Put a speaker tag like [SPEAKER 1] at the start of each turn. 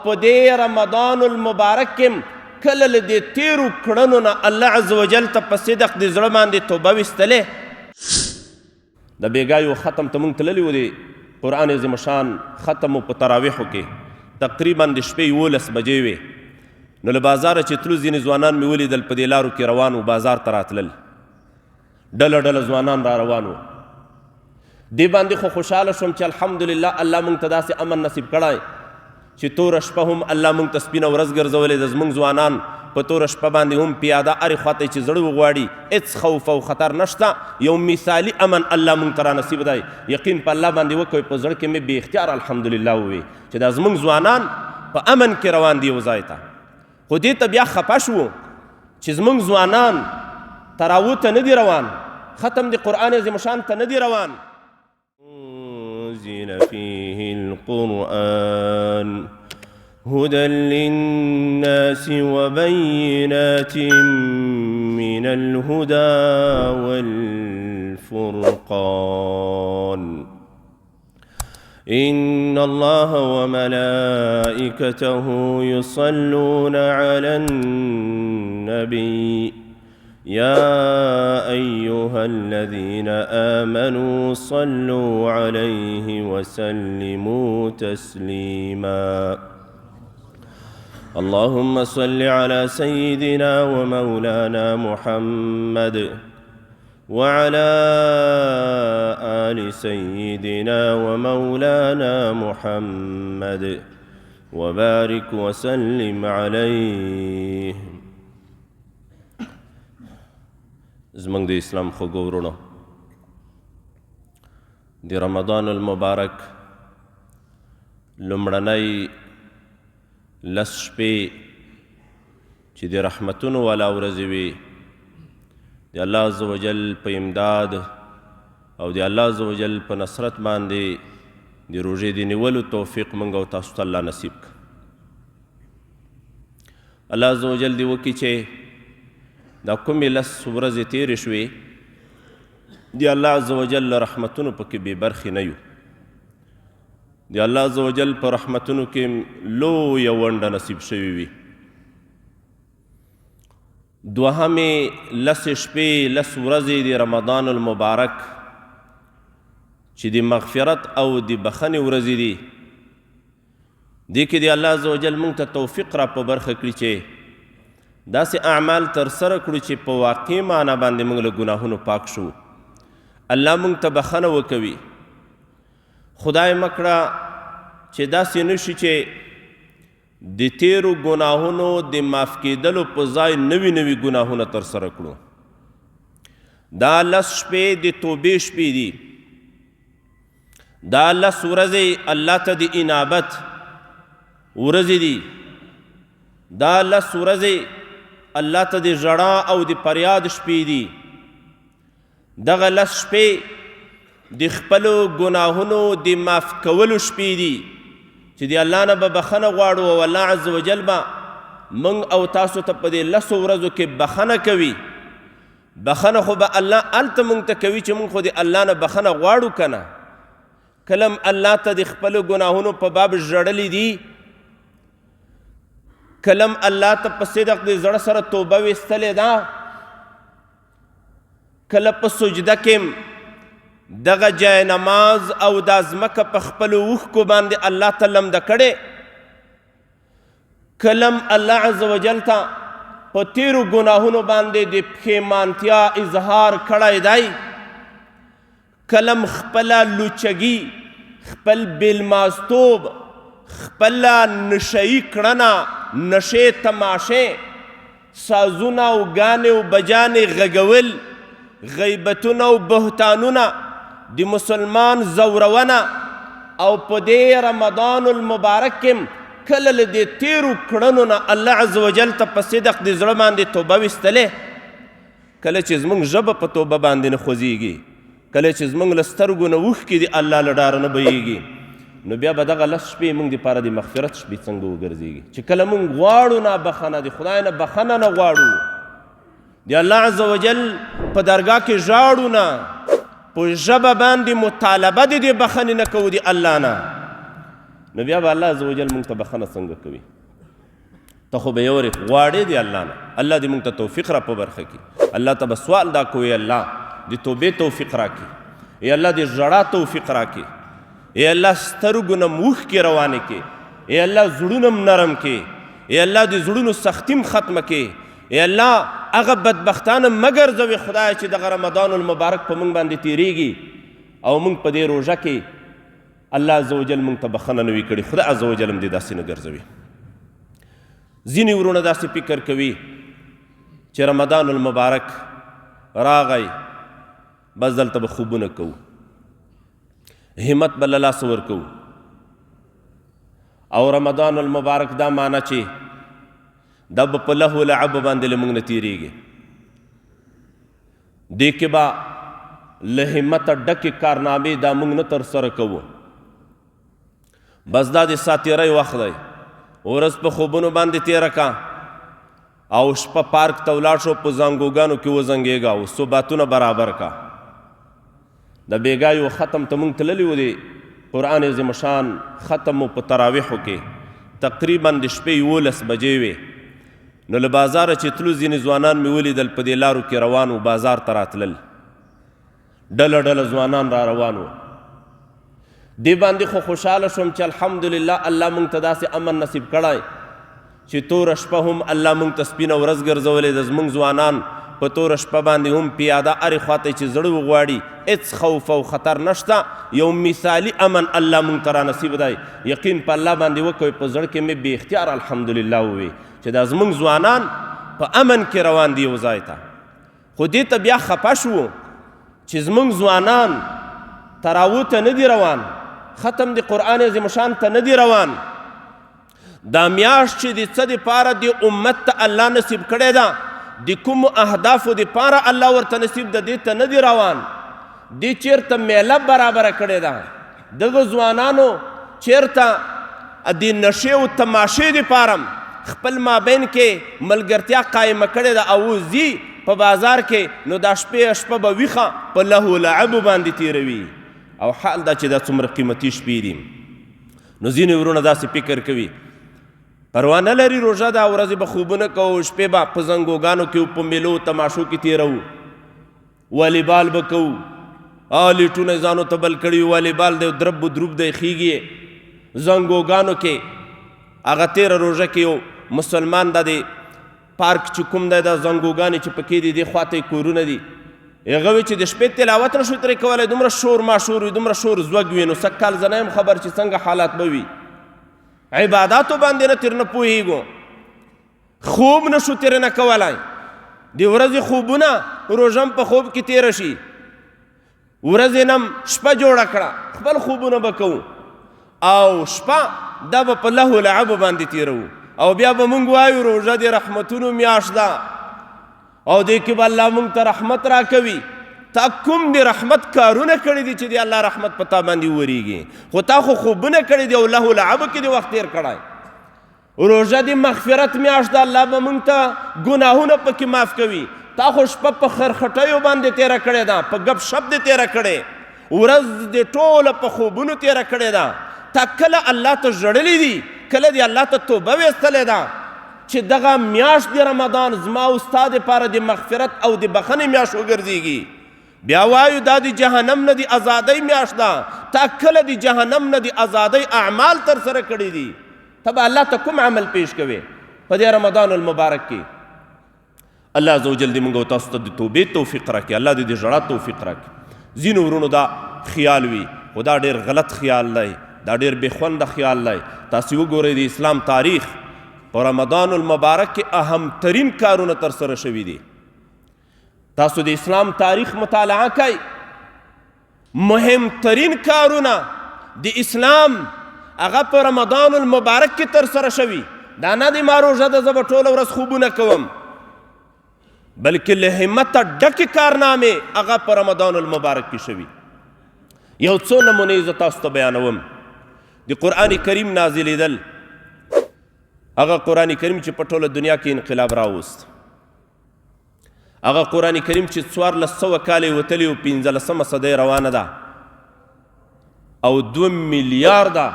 [SPEAKER 1] په دې رمضان المبارک کې کله له دې تیرو کړنو نه الله عز وجل ته په صدق د زړه باندې توبه ویستلې. د بیګایو ختم ته موږ تللي وو د قرآن عظیم شان ختم په تراویحو کې تقریبا د شپې 11 بجې وې. نو له بازاره چې تلو ځینې ځوانان مې ولیدل په دې لارو کې روان وو، بازار ته راتلل، ډله ډله ځوانان را روان وو. دې باندې خو خوشحاله شوم چې الحمدلله الله موږ ته داسې امن نصیب کړی چې توره شپه هم الله موږ ته سپینه ورځ ګرځولې ده. زموږ ځوانان په توره شپه باندې هم پیاده هرې خواته چې زړه وغواړي هېڅ خوف او خطر نشته. یو مثالي امن الله موږ ته را نصیب دی. یقین په الله باندې وکوئ. په زړه کې مې بې اختیار الحمدلله ووی چې دا زموږ ځوانان په امن کې روان دي یو ځای ته. خو دې ته بیا خفه شوو چې زموږ ځوانان تراوو ته نه دي روان، ختم د قرآن عظیم شان ته نه دي روان. أنزل فيه القرآن هدى للناس وبينات من الهدى والفرقان إن الله وملائكته يصلون على النبي يا أيها الذين آمنوا صلوا عليه وسلموا تسليما. اللهم صل على سيدنا ومولانا محمد وعلى آل سيدنا ومولانا محمد وبارك وسلم عليه. زمونږ د اسلام خوږو ورونو، د رمضان المبارک لومړنۍ لس شپې چې د رحمتونو والا ورځې وي، د الله عز وجل په امداد او د الله عز وجل په نصرت باندې د روژې د نیولو توفیق موږ او تاسو ته الله نصیب کړه. الله عز وجل دې وکړي چې دا کومې لس ورځې تېرې شوې د الله عز وجل رحمتونو پکې بې برخې نه یو. د الله عز وجل په رحمتونو کې لویه ونډه نصیب شوې وي. دوهمې لس شپې لس ورځې د رمضان المبارک چې د مغفرت او د بخښنې ورځې دي، دې کې د الله عز وجل موږ ته توفیق را په برخه کړي چې داسې اعمال ترسره کړو چې په واقعي معنا باندې موږ له ګناهونو پاک شو. الله موږ ته بخښنه وکوي. خدای مکړه چې داسې نشي چې د تیرو ګناهونو د معاف کېدلو په ځای نوي نوي ګناهونه ترسره کړو. دا لس شپې د توبې شپې دي. دا لس ورځې الله ته د انابت ورځې دي. دا لس ورځې الله ته د ژړا او د فریاد شپې دي. دغه لس شپې د خپلو ګناهونو د معاف کولو شپې دي چې د الله نه به بخښنه غواړو او الله عز وجل به موږ او تاسو ته په دې لسو ورځو کې بخښنه کوي. بخښنه خو به الله هلته موږ ته کوي چې موږ خو د الله نه بخښنه غواړو که نه. کله الله ته د خپلو ګناهونو په باب ژړلي دي، کلم الله ته په صدق د زړه سره توبه ویستلې ده، کله په سجده کې دغه جای نماز او دا ځمکه په خپلو اوښکو باندې الله ته لمده کړې، کلم الله عز وجل ته په تیرو ګناهونو باندې د پښیمانتیا اظهار کړی دی، کلم خپله لوچګي، خپل بیلمازتوب، خپله نشهیي کړنه، نشې تماشې، سازونه او ګانې او بجانې غږول، غیبتونه او بهتانونه، د مسلمان زورونه، او په دې رمضان المبارک کې کله له دې تیرو کړنو نه الله عز وجل ته په صدق د زړه باندې توبه ویستلې. کله چې زموږ ژبه په توبه باندې نه خوځېږي، کله چې زموږ له سترګو نه اوښکې د الله له ډاره نه بهیږي، نو بیا به دغه لس شپې موږ دپاره د مغفرت شپې څنګه وګرځېږي چې کله موږ غواړو نه بخښنه، د خدای نه بخښنه نه غواړو، د الله عز وجل په درګاه کې ژاړو نه، په ژبه باندې مطالبه د دې بخښنې نه کوو د الله نه، نو بیا به الله عزوجل موږ ته بخښنه څنګه کوي؟ ته خو به یورې غواړې د الله نه، الله دې موږ ته توفیق را په برخه کړي. الله ته به سوال دا کوي الله د توبې توفیق راکړي، ای الله د ژړا توفیق راکړي، ای الله سترګو نه اوښکې روانې کړي، ای الله زړونه نرم کړي، ای الله د زړونو سختي ختمه کړي، ای الله هغه بدبختانه مه ګرځوې خدایه چې دغه رمضان المبارک په موږ باندې تېرېږي او موږ په دې روژه کې الله عزوجل موږ ته بخښنه نه وي کړې. خدای عزوجل هم دې داسې نه ګرځوي. ځینې ورونه داسې فکر کوي چې رمضان المبارک راغی بس دلته به خوبونه کوو، همت به له لاسه ورکوو، او رمضان المبارک دا معنی چې دا به په لهو لعب باندې له موږ نه تېرېږي، دې کې به له همته ډکې کارنامې دا موږ نه ترسره کوو. بس دا د ساتیرۍ وخت دی، ورځ په خوبونو باندې تېره کا او شپه پارک ته ولاړ شو، په زانګوګانو کې وزنګېږه او ثباتونه برابر کا. د بیګایو ختم ته موږ تللي وو، د قرآن عظیم شان ختم و په تراویحو کې تقریبا د شپې 11 بجې وې. نو له بازاره چې تلو ځینې ځوانان مې ولیدل په دې لارو کې روان و، بازار ته راتلل، ډله ډله ځوانان را روان وو. دې باندې خو خوشحاله شوم چې الحمدلله الله موږ ته داسې امن نصیب کړی چې توره شپه هم الله موږ ته سپینه ورځ ګرځولې ده. زموږ ځوانان په توره شپه باندې هم پیاده هرې خواته چې زړه وغواړي هېڅ خوف او خطر نشته. یو مثالي امن الله موږ ته را نصیب دی. یقین په الله باندې وکوئ، په زړه کې مې بې اختیار الحمدلله ووی چې دا زموږ ځوانان په امن کې روان دي یو ځای ته. خو دې ته بیا خفه شوو چې زموږ ځوانان تراوو ته نه دي روان، ختم د قرآن عظیم شان ته نه دي روان. دا میاشت چې د څه دپاره د امت ته الله نصیب کړې ده، د کومو اهدافو دپاره الله ورته نصیب ده، دې ته نه دي روان. دې چېرته میله برابره کړې ده، دغه ځوانانو چېرته د نشې او تماشې دپاره خپل مابین کې ملګرتیا قایمه کړې ده او ځي په بازار کې، نو دا شپه به ویښه په لهو لعبو باندې تېروي. او حال دا چې دا څومره قیمتي شپې دي. نو ځینې ورونه داسې فکر کوي پروا نه لري روژه ده، ورځې به خوبونه کوو، شپې به په زنګوګانو کې په میلو تماشو کې تېروو، والیبال به کوو، لیټونه یې ځانو ته بل کړي وي، والیبال دی درب و دروب دی خیږي زنګوګانو کې. هغه تېره روژه کې یو مسلمان دا د پارک چې کوم دی دا زنګوګانې چې پکې دي دې خواته یې کورونه دي، هغه وی چې د شپې تلاوت نه شو ترې کولی، دومره شور ماشور وي، دومره شور زوږ وي. نو سږ کال زه نه یم خبر چې څنګه حالات به وي. عباداتو باندې نه تر نه پوهېږو، خوب نه شو ترې نه کولی. د ورځې خوبونه روژه په خوب کې تېره شي، ورځې نم شپه جوړه کړه، خپل خوبونه به کوو او شپه دا به په لهو لعبو باندې تېروو. او بیا به مونږ وایو روژه د رحمتونو میاشت ده او دې کې به الله مونږ ته رحمت راکوي. تا کوم د رحمت کارونه کړي دي چې د الله رحمت په تا باندې وورېږي؟ خو تا خو خوبونه کړي دي او لهو لعبو کې دې وخت تېر کړی. روژه د مغفرت میاشت ده، الله به مونږ ته ګناهونه پکې معاف کوي. تا خو شپه په خرخټیو باندې تېره کړې ده، په ګپ شپ دې تېره کړې، ورځ دې ټوله په خوبونو تېره کړې ده. تا کله الله ته ژړلي دي، کله دې الله ته توبه ویستلې ده چې دغه میاشت د رمضان زما او ستا دپاره د مغفرت او د بخښنې میاشت وګرځېږي؟ بیا وایو دا د جهنم نه د ازادۍ میاشت ده. تا کله د جهنم نه د ازادۍ اعمال ترسره کړي دي؟ ته به الله ته کوم عمل پیش کوې په دې رمضان المبارک کې؟ الله عزوجل دې موږ او تاسو ته د توبې توفیق راکړي، الله دې د ژړا توفیق راکړي. ځینو ورونو دا خیال وي، خو دا ډېر غلط خیال دی، دا ډېر بې خونده خیال دی. تاسو وګورئ د اسلام تاریخ په رمضان المبارک کې اهمترین کارونه ترسره شوي دي. تاسو د اسلام تاریخ مطالعه کوئ، مهمترین کارونه د اسلام هغه په رمضان المبارک کې ترسره شوي. دا نه دی ما روژه ده زه به ټوله ورځ خوبونه کوم، بلکې له همته ډکې کارنامې هغه په رمضان المبارک کې شوي. یو څو نمونې زه تاسو ته بیانوم. د قرآن کریم نازلېدل، هغه قرآن کریم چې په ټوله دنیا کې انقلاب راوست، هغه قرآن کریم چې 1400 کاله وتلی او 15مه صدۍ روانه ده او 2 میلیارده